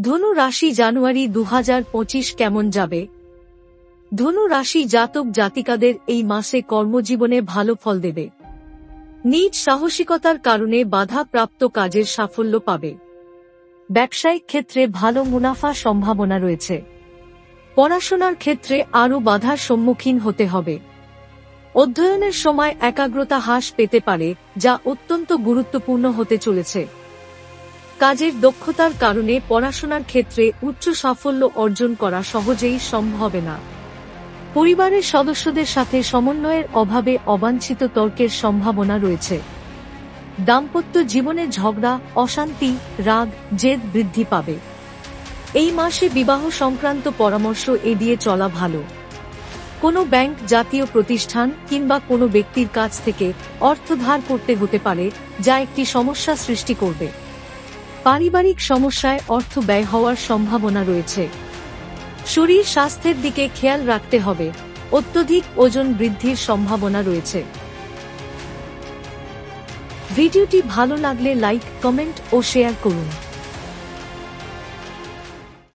ধনু রাশি জানুয়ারি 2025 কেমন যাবে? ধনু রাশি জাতক জাতিকাদের এই মাসে কর্মজীবনে ভালো ফল দেবে। নিজ সাহসিকতার কারণে বাধাপ্রাপ্ত কাজের সাফল্য পাবে। ব্যবসায়িক ক্ষেত্রে ভালো মুনাফা সম্ভাবনা রয়েছে। পড়াশোনার ক্ষেত্রে আরও বাধার সম্মুখীন হতে হবে। অধ্যয়নের সময় একাগ্রতা হ্রাস পেতে পারে, যা অত্যন্ত গুরুত্বপূর্ণ হতে চলেছে। কাজের দক্ষতার কারণে পড়াশোনার ক্ষেত্রে উচ্চ সাফল্য অর্জন করা সহজেই সম্ভব হবে না। পরিবারের সদস্যদের সাথে সমন্বয়ের অভাবে অবাঞ্ছিত তর্কের সম্ভাবনা রয়েছে। দাম্পত্য জীবনে ঝগড়া, অশান্তি, রাগ, জেদ বৃদ্ধি পাবে। এই মাসে বিবাহ সংক্রান্ত পরামর্শ এড়িয়ে চলা ভালো। কোনো ব্যাংক, জাতীয় প্রতিষ্ঠান কিংবা কোনো ব্যক্তির কাছ থেকে অর্থ ধার করতে হতে পারে, যা একটি সমস্যা সৃষ্টি করবে। পারিবারিক সমস্যায় অর্থ ব্যয় হওয়ার সম্ভাবনা রয়েছে। শরীর স্বাস্থ্যের দিকে খেয়াল রাখতে হবে। অত্যধিক ওজন বৃদ্ধির সম্ভাবনা রয়েছে। ভিডিওটি ভালো লাগলে লাইক, কমেন্ট ও শেয়ার করুন।